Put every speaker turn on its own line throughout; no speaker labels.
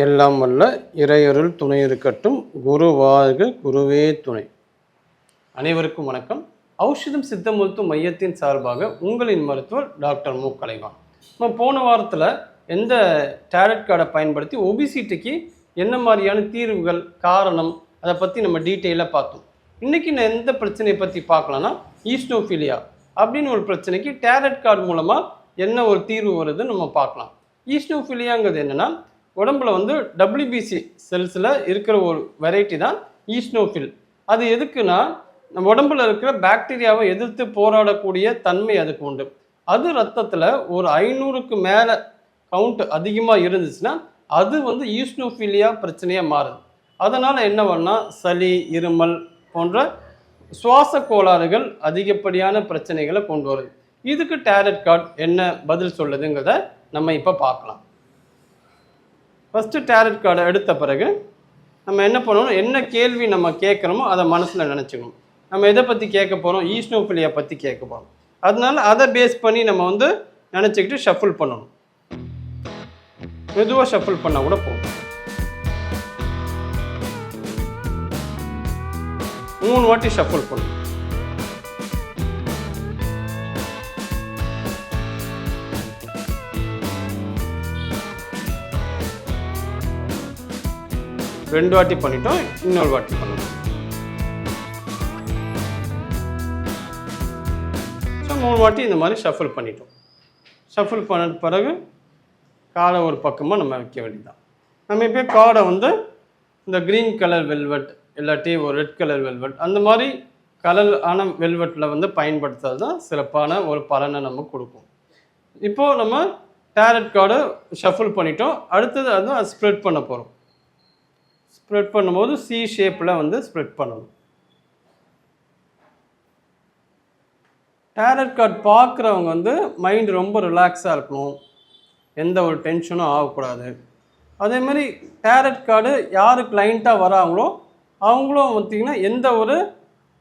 எல்லாம் வல்ல இறையருள் துணை இருக்கட்டும். குரு வாழ்க, குருவே துணை. அனைவருக்கும் வணக்கம். ஔஷதம் சித்த மருத்துவ மையத்தின் சார்பாக உங்களின் மருத்துவர் டாக்டர் மு. கலைவாணன். நம்ம போன வாரத்தில் எந்த டேரட் கார்டை பயன்படுத்தி ஒபிசிட்டிக்கு என்ன மாதிரியான தீர்வுகள், காரணம், அதை பற்றி நம்ம டீட்டெயிலாக பார்த்தோம். இன்றைக்கி நான் எந்த பிரச்சனையை பற்றி பார்க்கலான்னா, ஈஸ்னோஃபிலியா அப்படின்னு ஒரு பிரச்சனைக்கு டேரட் கார்டு மூலமாக என்ன ஒரு தீர்வு வருதுன்னு நம்ம பார்க்கலாம். ஈஸ்னோஃபிலியாங்கிறது என்னென்னா, உடம்புல WBC செல்ஸில் இருக்கிற ஒரு வெரைட்டி தான் ஈஸ்னோஃபில். அது எதுக்குன்னா, நம்ம உடம்புல இருக்கிற பாக்டீரியாவை எதிர்த்து போராடக்கூடிய தன்மை அதுக்கு உண்டு. அது ரத்தத்தில் ஒரு 500க்கு மேலே கவுண்ட் அதிகமாக இருந்துச்சுன்னா அது ஈஸ்னோஃபிலியா பிரச்சனையாக மாறுது. அதனால் என்ன பண்ணால் சளி, இருமல் போன்ற சுவாச கோளாறுகள் அதிகப்படியான பிரச்சனைகளை கொண்டு வருது. இதுக்கு டேரட் கார்டு என்ன பதில் சொல்லுதுங்கிறத நம்ம இப்போ பார்க்கலாம். ஃபஸ்ட்டு டேரட் கார்டை எடுத்த பிறகு நம்ம என்ன பண்ணணும், என்ன கேள்வி நம்ம கேட்குறோமோ அதை மனசில் நினச்சிக்கணும். நம்ம எதை பற்றி கேட்க போகிறோம், ஈஸ்னோஃபிலியா பற்றி கேட்க போகிறோம். அதனால அதை பேஸ் பண்ணி நம்ம நினச்சிக்கிட்டு ஷஃபிள் பண்ணணும். மெதுவாக ஷஃபிள் பண்ணால் கூட போகும். 3 வாட்டி ஷஃபிள் பண்ணணும். ரெண்டு வாட்டி பண்ணிட்டோம், இன்னொரு வாட்டி பண்ணணும். ஸோ 3 வாட்டி இந்த மாதிரி ஷஃபிள் பண்ணிட்டோம். ஷஃபிள் பண்ண பிறகு காடை ஒரு பக்கமாக நம்ம வைக்க வேண்டியதுதான். நம்ம இப்போ காடை இந்த க்ரீன் கலர் வெல்வெட் இல்லாட்டி ஒரு ரெட் கலர் வெல்வெட் அந்த மாதிரி கலர் ஆன வெல்வெட்டில் பயன்படுத்துறது தான் சிறப்பான ஒரு பலனை நம்ம கொடுக்கும். இப்போது நம்ம டேரட் கார்டை ஷஃபிள் பண்ணிட்டோம். அடுத்தது அது ஸ்ப்ரெட் பண்ண போகிறோம். ஸ்ப்ரெட் பண்ணும்போது சி ஷேப்பில் ஸ்ப்ரெட் பண்ணணும். டேரட் கார்டு பார்க்குறவங்க மைண்ட் ரொம்ப ரிலாக்ஸாக இருக்கணும், எந்த ஒரு டென்ஷனும் ஆகக்கூடாது. அதேமாதிரி டேரட் கார்டு யார் கிளைண்ட்டாக வராங்களோ அவங்களும் பார்த்திங்கன்னா எந்த ஒரு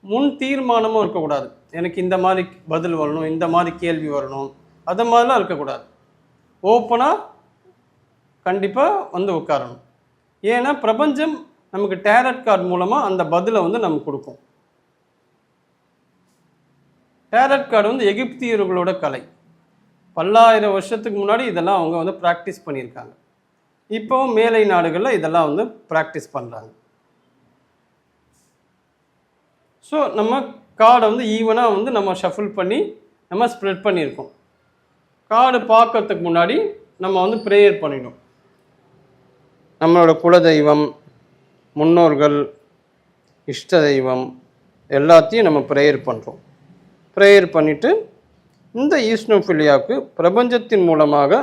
முன் தீர்மானமும் இருக்கக்கூடாது. எனக்கு இந்த மாதிரி பதில் வரணும், இந்த மாதிரி கேள்வி வரணும், அது மாதிரிலாம் இருக்கக்கூடாது. ஓப்பனாக கண்டிப்பாக உட்காரணும். ஏன்னா பிரபஞ்சம் நமக்கு டேரட் கார்டு மூலமாக அந்த பதிலை நமக்கு கொடுக்கும். டேரட் கார்டு எகிப்தியர்களோட கலை. பல்லாயிரம் வருஷத்துக்கு முன்னாடி இதெல்லாம் அவங்க ப்ராக்டிஸ் பண்ணியிருக்காங்க. இப்போவும் மேலை நாடுகளில் இதெல்லாம் ப்ராக்டிஸ் பண்ணுறாங்க. ஸோ நம்ம கார்டை ஈவனாக நம்ம ஷஃபிள் பண்ணி நம்ம ஸ்ப்ரெட் பண்ணியிருக்கோம். கார்டு பார்க்கறதுக்கு முன்னாடி நம்ம ப்ரேயர் பண்ணிடணும். நம்மளோட குலதெய்வம், முன்னோர்கள், இஷ்ட தெய்வம் எல்லாத்தையும் நம்ம ப்ரேயர் பண்ணுறோம். ப்ரேயர் பண்ணிவிட்டு இந்த ஈஸ்னோஃபிலியாவுக்கு பிரபஞ்சத்தின் மூலமாக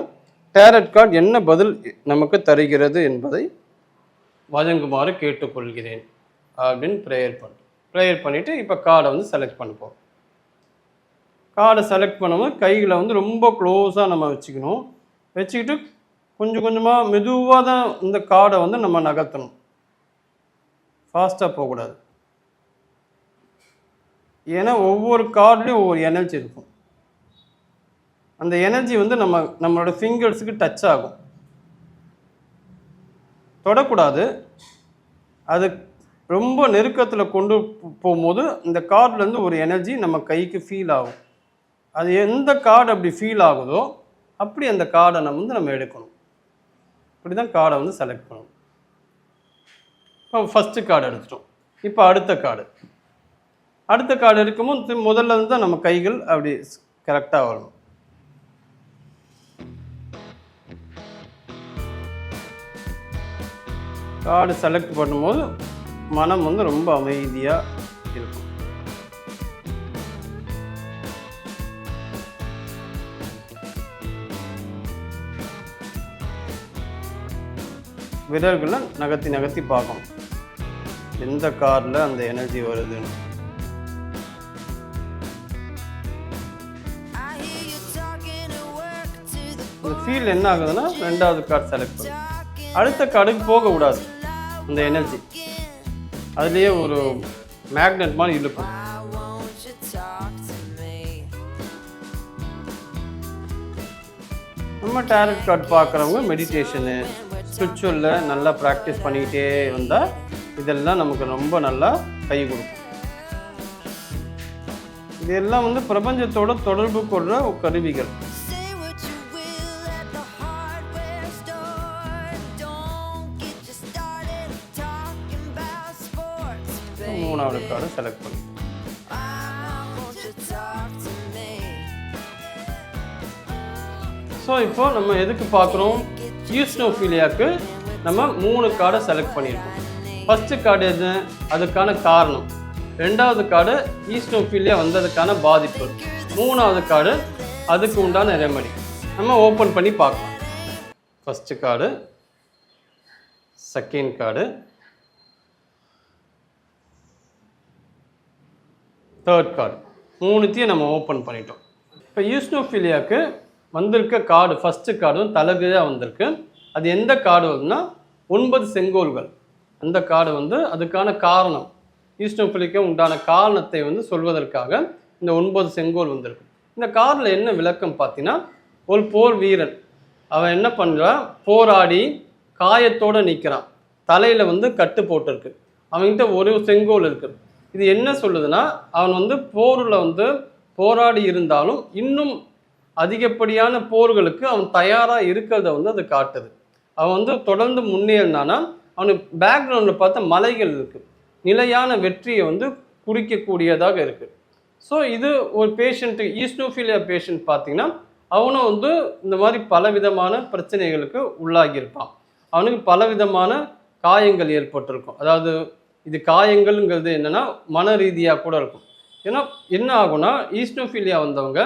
டேரட் கார்டு என்ன பதில் நமக்கு தருகிறது என்பதை வழங்குமாறு கேட்டுக்கொள்கிறேன் அப்படின்னு ப்ரேயர் பண்ணுறோம். ப்ரேயர் பண்ணிவிட்டு இப்போ கார்டை செலக்ட் பண்ண போகிறோம். கார்டை செலக்ட் பண்ணும்போது கைகளை ரொம்ப க்ளோஸாக நம்ம வச்சுக்கணும். வச்சுக்கிட்டு கொஞ்சம் கொஞ்சமாக மெதுவாக தான் இந்த கார்டை நம்ம நகர்த்தணும். ஃபாஸ்ட்டாக போகக்கூடாது. ஏன்னா ஒவ்வொரு கார்ட்லேயும் ஒவ்வொரு எனர்ஜி இருக்கும். அந்த எனர்ஜி நம்மளோட ஃபிங்கர்ஸுக்கு டச் ஆகும். தொடக்கூடாது. அது ரொம்ப நெருக்கத்தில் கொண்டு போகும்போது இந்த கார்ட்லேருந்து ஒரு எனர்ஜி நம்ம கைக்கு ஃபீல் ஆகும். அது எந்த கார்டு அப்படி ஃபீல் ஆகுதோ அப்படி அந்த கார்டை நம்ம எடுக்கணும். இப்படி தான் கார்டை செலக்ட் பண்ணணும். இப்போ ஃபஸ்ட்டு கார்டு எடுத்துட்டோம். இப்போ அடுத்த கார்டு எடுக்கும்போது முதல்ல தான் நம்ம கைகள் அப்படி கரெக்டாக வரணும். கார்டு செலக்ட் பண்ணும்போது மனம் ரொம்ப அமைதியாக இருக்கும். விரல்களை நகர்த்தி பார்க்கணும் எந்த கார்டில் அந்த எனர்ஜி வருதுன்னு. இந்த ஃபீல் என்ன ஆகுதுன்னா ரெண்டாவது கார்டு செலக்ட் பண்ணும். அடுத்த கார்டுக்கு போகக்கூடாது. இந்த எனர்ஜி அதுலேயே ஒரு மேக்னெட் மாதிரி இழுக்கும். நம்ம டேரட் கார்டு பார்க்குறவங்க மெடிடேஷனு, ஸ்பிரிச்சுவலில் நல்லா ப்ராக்டிஸ் பண்ணிக்கிட்டே வந்தால் இதெல்லாம் நமக்கு ரொம்ப நல்லா கை கொடுக்கும். இதெல்லாம் வந்து பிரபஞ்சத்தோட தொடர்பு கொள்கிற கருவிகள். மூணாவது கார்டு செலக்ட் பண்ணி ஸோ இப்போ நம்ம எதுக்கு பார்க்குறோம், ஈஸ்னோஃபீலியாவுக்கு நம்ம 3 கார்டை செலக்ட் பண்ணியிருக்கோம். ஃபஸ்ட்டு கார்டு எது, அதுக்கான காரணம். ரெண்டாவது கார்டு ஈஸ்னோஃபீலியா வந்ததுக்கான பாதிப்பு. மூணாவது கார்டு அதுக்கு உண்டான ரெமெடி. நம்ம ஓப்பன் பண்ணி பார்க்கலாம். First card, second card, third card, மூணுத்தையும் நம்ம ஓப்பன் பண்ணிட்டோம். இப்போ ஈஸ்னோஃபீலியாவுக்கு வந்திருக்க கார்டு ஃபஸ்ட்டு கார்டும் தலகையாக வந்திருக்கு. அது எந்த கார்டு வருதுன்னா 9 செங்கோல்கள். அந்த கார்டு வந்து அதுக்கான காரணம், ஈஸ்னோஃபீலியாவுக்கு உண்டான காரணத்தை வந்து சொல்வதற்காக இந்த 9 செங்கோல் வந்திருக்கு. இந்த கார்டில் என்ன விளக்கம் பார்த்தீங்கன்னா, ஒரு போர் வீரன் அவன் என்ன பண்ணுறான், போராடி காயத்தோடு நிற்கிறான், தலையில் வந்து கட்டு போட்டிருக்கு, அவன்கிட்ட ஒரு செங்கோல் இருக்குது. இது என்ன சொல்லுதுன்னா, அவன் வந்து போரில் வந்து போராடி இருந்தாலும் இன்னும் அதிகப்படியான போர்களுக்கு அவன் தயாராக இருக்கிறத வந்து அது காட்டுது. அவன் வந்து தொடர்ந்து முன்னேறினானா அவனுக்கு பேக்ரவுண்டில் பார்த்தா மலைகள் இருக்குது, நிலையான வெற்றியை வந்து குறிக்கக்கூடியதாக இருக்குது. ஸோ இது ஒரு பேஷண்ட்டு, ஈஸ்னோஃபீலியா பேஷண்ட் பார்த்திங்கன்னா அவனும் வந்து இந்த மாதிரி பலவிதமான பிரச்சனைகளுக்கு உள்ளாகியிருப்பான். அவனுக்கு பலவிதமான காயங்கள் ஏற்பட்டிருக்கும். அதாவது இது காயங்கள்ங்கிறது என்னென்னா மன ரீதியாக கூட இருக்கும். ஏன்னா என்ன ஆகும்னா, ஈஸ்னோஃபீலியா வந்தவங்க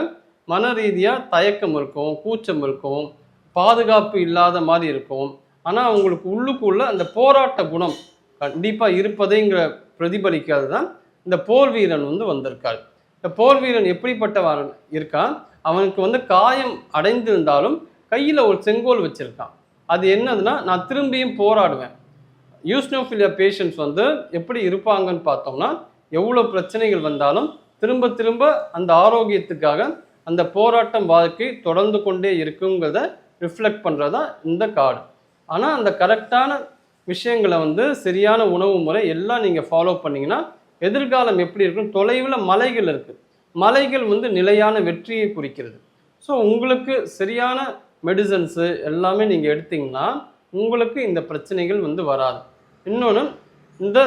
மன ரீதியாக தயக்கம் இருக்கும், கூச்சம் இருக்கும், பாதுகாப்பு இல்லாத மாதிரி இருக்கும். ஆனால் அவங்களுக்கு உள்ளுக்குள்ளே அந்த போராட்ட குணம் கண்டிப்பாக இருப்பதைங்கிற பிரதிபலிக்காது தான் இந்த போர் வீரன் வந்து வந்திருக்காரு. இந்த போர் வீரன் எப்படிப்பட்டவன் இருக்கான், அவனுக்கு வந்து காயம் அடைந்திருந்தாலும் கையில் ஒரு செங்கோல் வச்சுருக்கான். அது என்னதுன்னா, நான் திரும்பியும் போராடுவேன். ஈஸ்னோஃபீலியா பேஷண்ட்ஸ் வந்து எப்படி இருப்பாங்கன்னு பார்த்தோம்னா, எவ்வளோ பிரச்சனைகள் வந்தாலும் திரும்ப திரும்ப அந்த ஆரோக்கியத்துக்காக அந்த போராட்டம் வாழ்க்கை தொடர்ந்து கொண்டே இருக்குங்கிறத ரிஃப்ளெக்ட் பண்ணுறது தான் இந்த கார்டு. ஆனால் அந்த கரெக்டான விஷயங்களை வந்து சரியான உணவு முறை எல்லாம் நீங்கள் ஃபாலோ பண்ணிங்கன்னா எதிர்காலம் எப்படி இருக்கும். தொலைவில் மலைகள் இருக்குது, மலைகள் வந்து நிலையான வெற்றியை குறிக்கிறது. ஸோ உங்களுக்கு சரியான மெடிசன்ஸு எல்லாமே நீங்கள் எடுத்திங்கன்னா உங்களுக்கு இந்த பிரச்சனைகள் வந்து வராது. இன்னொன்று, இந்த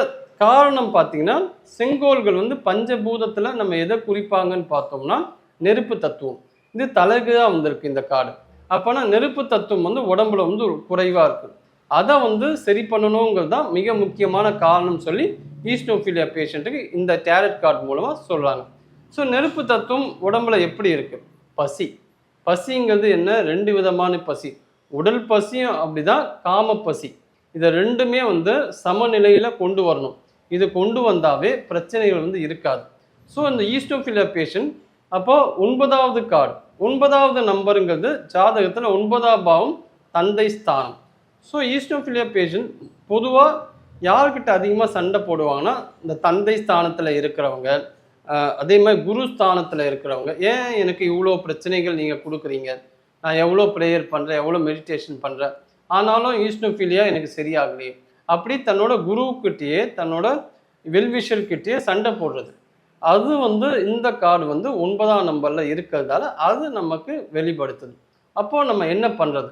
காரணம் பார்த்திங்கன்னா, செங்கோல்கள் வந்து பஞ்சபூதத்தில் நம்ம எதை குறிப்பாங்கன்னு பார்த்தோம்னா நெருப்பு தத்துவம். இது தலைகீழாக வந்திருக்கு இந்த கார்டு. அப்போனா நெருப்பு தத்துவம் வந்து உடம்புல வந்து குறைவாக இருக்குது. அதை வந்து சரி பண்ணணுங்கிறது தான் மிக முக்கியமான காரணம் சொல்லி ஈஸ்னோஃபீலியா பேஷண்ட்டுக்கு இந்த டேரட் கார்டு மூலமாக சொல்கிறாங்க. ஸோ நெருப்பு தத்துவம் உடம்புல எப்படி இருக்குது, பசி. பசிங்கிறது என்ன, 2 விதமான பசி. உடல் பசியும் அப்படி தான், காம பசி. இதை ரெண்டுமே வந்து சமநிலையில் கொண்டு வரணும். இது கொண்டு வந்தாவே பிரச்சனைகள் வந்து இருக்காது. ஸோ இந்த ஈஸ்னோஃபீலியா பேஷண்ட் அப்போது 9வது கார்டு, 9வது நம்பருங்கிறது ஜாதகத்தில் 9ஆம் பாவம் தந்தை ஸ்தானம். ஸோ ஈஸ்னோஃபீலியா பேஷண்ட் பொதுவாக யார்கிட்ட அதிகமாக சண்டை போடுவாங்கன்னா, இந்த தந்தை ஸ்தானத்தில் இருக்கிறவங்க, அதே மாதிரி குரு ஸ்தானத்தில் இருக்கிறவங்க. ஏன் எனக்கு இவ்வளோ பிரச்சனைகள் நீங்கள் கொடுக்குறீங்க, நான் எவ்வளோ ப்ரேயர் பண்ணுறேன், எவ்வளோ மெடிடேஷன் பண்ணுறேன், ஆனாலும் ஈஸ்னோஃபீலியா எனக்கு சரியாகலையே, அப்படி தன்னோட குருவுக்கிட்டேயே தன்னோட வெல்விஷர்கிட்டேயே சண்டை போடுறது. அது வந்து இந்த கார்டு வந்து 9ஆம் நம்பரில் இருக்கிறதால அது நமக்கு வெளிப்படுத்துது. அப்போது நம்ம என்ன பண்ணுறது?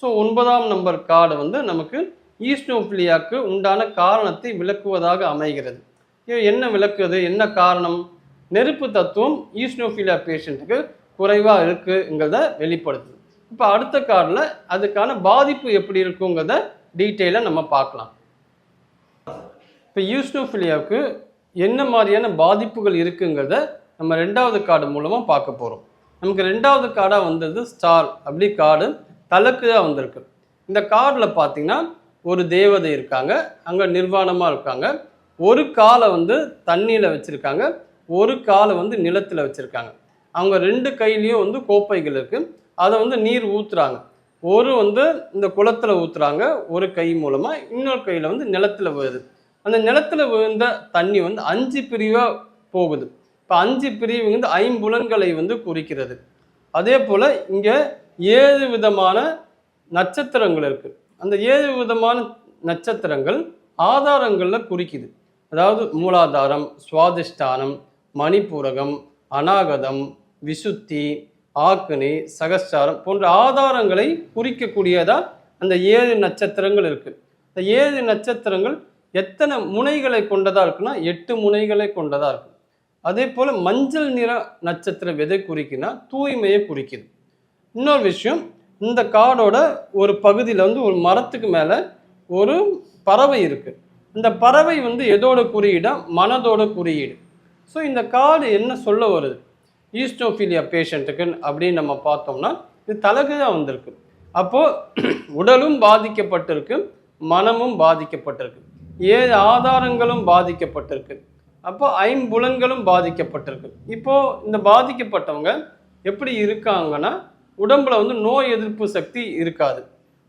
ஸோ 9ஆம் நம்பர் கார்டு வந்து நமக்கு ஈஸ்னோஃபீலியாவுக்கு உண்டான காரணத்தை விளக்குவதாக அமைகிறது. என்ன விளக்குது, என்ன காரணம்? நெருப்பு தத்துவம் ஈஸ்னோஃபீலியா பேஷண்ட்டுக்கு குறைவாக இருக்குங்கிறத வெளிப்படுத்துது. இப்போ அடுத்த கார்டில் அதுக்கான பாதிப்பு எப்படி இருக்குங்கிறத டீட்டெயிலாக நம்ம பார்க்கலாம். இப்போ ஈஸ்னோஃபீலியாவுக்கு என்ன மாதிரியான பாதிப்புகள் இருக்குங்கிறத நம்ம 2வது கார்டு மூலமாக பார்க்க போகிறோம். நமக்கு 2வது கார்டாக வந்தது ஸ்டார் அப்படி கார்டு தலக்குதான் வந்திருக்கு. இந்த கார்டில் பார்த்தீங்கன்னா ஒரு தேவதை இருக்காங்க, அங்கே நிர்வாணமாக இருக்காங்க. ஒரு காலை வந்து தண்ணியில் வச்சுருக்காங்க, ஒரு காலை வந்து நிலத்தில் வச்சுருக்காங்க. அவங்க 2 கையிலையும் வந்து கோப்பைகள் இருக்குது, அதை வந்து நீர் ஊற்றுறாங்க. ஒரு வந்து இந்த குளத்தில் ஊற்றுறாங்க ஒரு கை மூலமாக, இன்னொரு கையில் வந்து நிலத்தில் விழுது. அந்த நிலத்தில் விழுந்த தண்ணி வந்து 5 பிரிவாக போகுது. இப்போ 5 பிரிவு வந்து 5 வந்து குறிக்கிறது. அதே போல் இங்கே 7 விதமான நட்சத்திரங்கள் இருக்குது. அந்த 7 விதமான நட்சத்திரங்கள் ஆதாரங்களில் குறிக்குது. அதாவது மூலாதாரம், சுவாதிஷ்டானம், மணிப்பூரகம், அநாகதம், விசுத்தி, ஆக்கினி, சகஸ்டாரம் போன்ற ஆதாரங்களை குறிக்கக்கூடியதா அந்த 7 நட்சத்திரங்கள் இருக்குது. இந்த 7 நட்சத்திரங்கள் எத்தனை முனைகளை கொண்டதாக இருக்குன்னா 8 முனைகளை கொண்டதாக இருக்குது. அதே போல் மஞ்சள் நிற நட்சத்திரம் எதை குறிக்குன்னா தூய்மையை குறிக்குது. இன்னொரு விஷயம், இந்த காடோட ஒரு பகுதியில் வந்து ஒரு மரத்துக்கு மேலே ஒரு பறவை இருக்குது. இந்த பறவை வந்து எதோட குறியீடா? மனதோட குறியீடு. ஸோ இந்த கார்டு என்ன சொல்ல வருது ஈஸ்டோஃபீலியா பேஷண்ட்டுக்கு அப்படின்னு நம்ம பார்த்தோம்னா இது தலைகீழாக வந்திருக்கு. அப்போது உடலும் பாதிக்கப்பட்டிருக்கு, மனமும் பாதிக்கப்பட்டிருக்கு, 7 ஆதாரங்களும் பாதிக்கப்பட்டிருக்கு, அப்போ 5 புலன்களும் பாதிக்கப்பட்டிருக்கு. இப்போது இந்த பாதிக்கப்பட்டவங்க எப்படி இருக்காங்கன்னா உடம்புல வந்து நோய் எதிர்ப்பு சக்தி இருக்காது,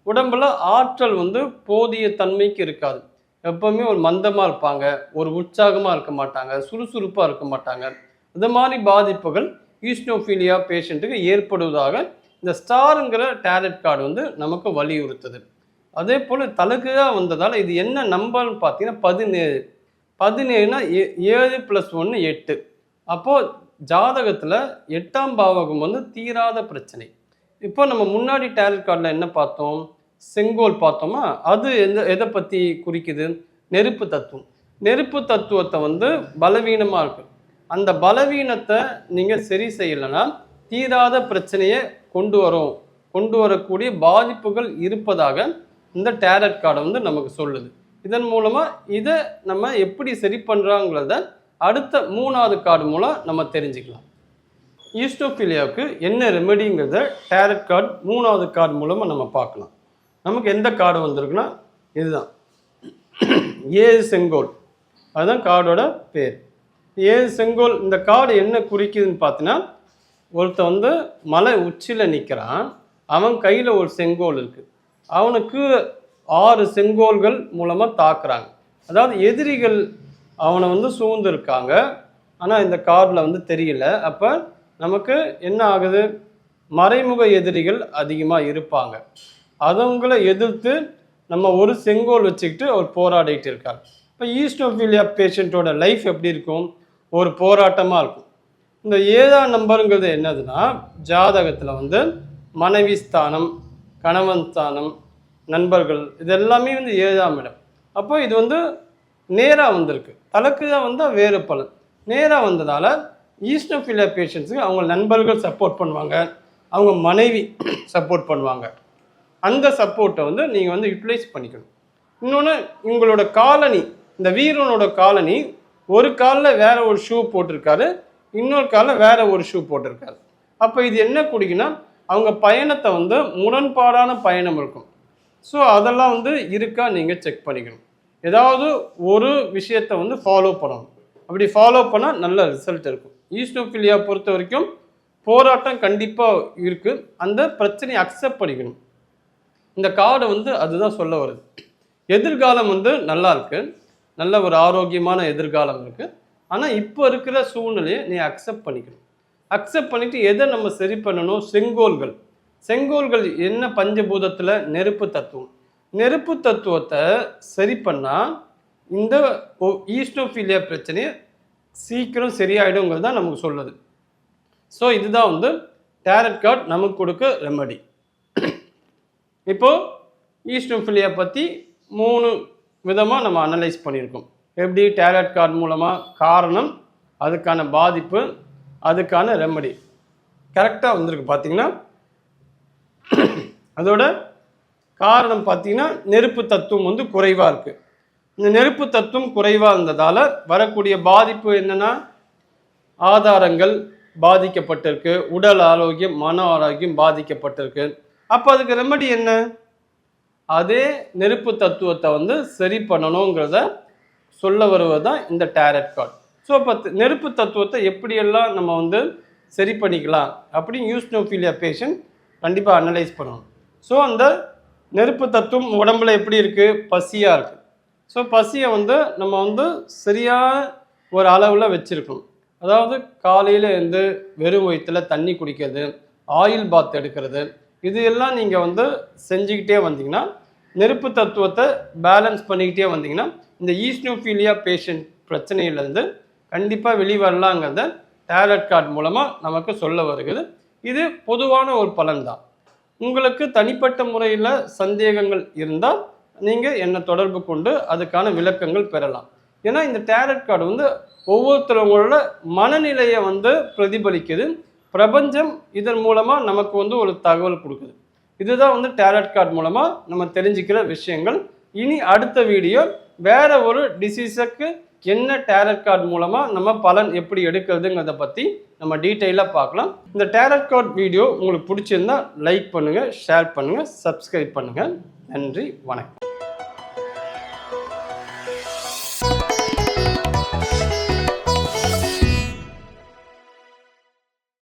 உடம்புல ஆற்றல் வந்து போதிய தன்மைக்கு இருக்காது, எப்பவுமே ஒரு மந்தமாக இருப்பாங்க, ஒரு உற்சாகமாக இருக்க மாட்டாங்க, சுறுசுறுப்பாக இருக்க மாட்டாங்க. இந்த மாதிரி பாதிப்புகள் ஈஸ்னோஃபீலியா பேஷண்ட்டுக்கு ஏற்படுவதாக இந்த ஸ்டாருங்கிற டேரட் கார்டு வந்து நமக்கு வலியுறுத்துது. அதே போல் தலைகீழாக வந்ததால் இது என்ன நம்பர்னு பார்த்தீங்கன்னா 17. 17னா 7 + 1 8. அப்போது ஜாதகத்தில் 8ஆம் பாவகம் வந்து தீராத பிரச்சனை. இப்போ நம்ம முன்னாடி டேரட் கார்டில் என்ன பார்த்தோம்? செங்கோல் பார்த்தோமா? அது எதை பற்றி குறிக்குது? நெருப்பு தத்துவம். நெருப்பு தத்துவத்தை வந்து பலவீனமாக இருக்குது. அந்த பலவீனத்தை நீங்கள் சரி செய்யலைன்னா தீராத பிரச்சனையை கொண்டு வரக்கூடிய பாதிப்புகள் இருப்பதாக இந்த டேரட் கார்டை வந்து நமக்கு சொல்லுது. இதன் மூலமாக இதை நம்ம எப்படி சரி பண்ணுறாங்கிறத அடுத்த 3வது கார்டு மூலம் நம்ம தெரிஞ்சுக்கலாம். ஈஸ்டோஃபீலியாவுக்கு என்ன ரெமெடிங்கிறத டேரட் கார்டு 3வது கார்டு மூலமாக நம்ம பார்க்கலாம். நமக்கு எந்த கார்டு வந்திருக்குன்னா இதுதான் 7 செங்கோல். அதுதான் கார்டோட பேர் 7 செங்கோல். இந்த கார்டு என்ன குறிக்குதுன்னு பார்த்தீங்கன்னா ஒருத்தன் வந்து மலை உச்சியில் நிற்கிறான், அவன் கையில் ஒரு செங்கோல் இருக்குது, அவனுக்கு 6 செங்கோல்கள் மூலமாக தாக்குறாங்க. அதாவது எதிரிகள் அவனை வந்து சூழ்ந்துருக்காங்க, ஆனால் இந்த கார்டில் வந்து தெரியல. அப்போ நமக்கு என்ன ஆகுது? மறைமுக எதிரிகள் அதிகமாக இருப்பாங்க, அவங்கள எதிர்த்து நம்ம ஒரு செங்கோல் வச்சுக்கிட்டு அவர் போராடிட்டு இருக்கார். இப்போ ஈஸ்டோஃபீலியா பேஷண்ட்டோட லைஃப் எப்படி இருக்கும்? ஒரு போராட்டமாக இருக்கும். இந்த 7ஆம் நம்பருங்கிறது என்னதுன்னா ஜாதகத்தில் வந்து மனைவி ஸ்தானம், கணவன் ஸ்தானம், நண்பர்கள், இது எல்லாமே வந்து 7ஆம் இடம். அப்போ இது வந்து நேராக வந்திருக்கு. தலைக்கு தான் வந்தால் வேறு பலன். நேராக வந்ததால் ஈஸ்டோஃபீலியா பேஷண்ட்ஸுக்கு அவங்க நண்பர்கள் சப்போர்ட் பண்ணுவாங்க, அவங்க மனைவி சப்போர்ட் பண்ணுவாங்க. அந்த சப்போர்ட்டை வந்து நீங்கள் வந்து யூட்டிலைஸ் பண்ணிக்கணும். இன்னொன்று, உங்களோட காலனி, இந்த வீரனோட காலனி ஒரு காலில் வேற ஒரு ஷூ போட்டிருக்காரு, இன்னொரு காலில் வேற ஒரு ஷூ போட்டிருக்காரு. அப்போ இது என்ன குடிக்குன்னா அவங்க பயணத்தை வந்து முரண்பாடான பயணம் இருக்கும். ஸோ அதெல்லாம் வந்து இருக்கா நீங்கள் செக் பண்ணிக்கணும். ஏதாவது ஒரு விஷயத்தை வந்து ஃபாலோ பண்ணணும். அப்படி ஃபாலோ பண்ணால் நல்ல ரிசல்ட் இருக்கும். ஈஸ்டோஃபீலியா பொறுத்த வரைக்கும் போராட்டம் கண்டிப்பாக இருக்குது. அந்த பிரச்சனையை அக்செப்ட் பண்ணிக்கணும். இந்த கார்டு வந்து அதுதான் சொல்ல வருது. எதிர்காலம் வந்து நல்லா இருக்குது, நல்ல ஒரு ஆரோக்கியமான எதிர்காலம் இருக்குது. ஆனால் இப்போ இருக்கிற சூழ்நிலையை நீ அக்செப்ட் பண்ணிக்கணும். அக்செப்ட் பண்ணிவிட்டு எதை நம்ம சரி பண்ணணும்? செங்கோல்கள் என்ன? பஞ்சபூதத்தில் நெருப்பு தத்துவம். நெருப்பு தத்துவத்தை சரி பண்ணால் இந்த ஈஸ்டோஃபீலியா பிரச்சனையை சீக்கிரம் சரியாயிடுங்கிறது தான் நமக்கு சொல்லுது. ஸோ இதுதான் வந்து டேரட் கார்டு நமக்கு கொடுக்க ரெமடி. இப்போது ஈஸ்டோஃபீலியா பற்றி 3 விதமாக நம்ம அனலைஸ் பண்ணியிருக்கோம். எப்படி? டேரட் கார்டு மூலமாக காரணம், அதுக்கான பாதிப்பு, அதுக்கான ரெமடி கரெக்டாக வந்திருக்கு. பார்த்தீங்கன்னா அதோட காரணம் பார்த்தீங்கன்னா நெருப்பு தத்துவம் வந்து குறைவாக இருக்குது. இந்த நெருப்பு தத்துவம் குறைவாக இருந்ததால் வரக்கூடிய பாதிப்பு என்னென்னா ஆதாரங்கள் பாதிக்கப்பட்டிருக்கு, உடல் ஆரோக்கியம், மன ஆரோக்கியம் பாதிக்கப்பட்டிருக்கு. அப்போ அதுக்கு ரெமடி என்ன? அதே நெருப்பு தத்துவத்தை வந்து சரி பண்ணணுங்கிறத சொல்ல வருவது தான் இந்த டேரட் கார்டு. ஸோ இப்போ நெருப்பு தத்துவத்தை எப்படியெல்லாம் நம்ம வந்து சரி பண்ணிக்கலாம் அப்படின்னு ஈஸ்டோஃபீலியா பேஷண்ட் கண்டிப்பாக அனலைஸ் பண்ணணும். ஸோ அந்த நெருப்பு தத்துவம் உடம்புல எப்படி இருக்குது? பசியாக இருக்குது. ஸோ பசியை வந்து நம்ம வந்து சரியான ஒரு அளவில் வச்சுருக்கணும். அதாவது காலையில் இருந்து வெறும் வயிற்றில் தண்ணி குடிக்கிறது, ஆயில் பாத் எடுக்கிறது, இது எல்லாம் நீங்கள் வந்து செஞ்சுக்கிட்டே வந்தீங்கன்னா நெருப்பு தத்துவத்தை பேலன்ஸ் பண்ணிக்கிட்டே வந்தீங்கன்னா இந்த ஈஸ்னோஃபீலியா பேஷண்ட் பிரச்சனையிலேருந்து கண்டிப்பாக வெளிவரலாங்கிறத டேரட் கார்டு மூலமாக நமக்கு சொல்ல வருகிறது. இது பொதுவான ஒரு பலன் தான். உங்களுக்கு தனிப்பட்ட முறையில் சந்தேகங்கள் இருந்தால் நீங்கள் என்னை தொடர்பு கொண்டு அதுக்கான விளக்கங்கள் பெறலாம். ஏன்னா இந்த டேரட் கார்டு ஒவ்வொருத்தரவங்களோட மனநிலையை பிரதிபலிக்குது. பிரபஞ்சம் இதன் மூலமாக நமக்கு ஒரு தகவல் கொடுக்குது. இதுதான் டேரட் கார்டு மூலமாக நம்ம தெரிஞ்சுக்கிற விஷயங்கள். இனி அடுத்த வீடியோ வேற ஒரு டிசீஸுக்கு என்ன டேரட் கார்டு மூலமாக நம்ம பலன் எப்படி எடுக்கிறதுங்கிறத பற்றி நம்ம டீட்டெயிலாக பார்க்கலாம். இந்த டேரட் கார்டு வீடியோ உங்களுக்கு பிடிச்சிருந்தா லைக் பண்ணுங்கள், ஷேர் பண்ணுங்கள், சப்ஸ்கிரைப் பண்ணுங்கள். நன்றி, வணக்கம்.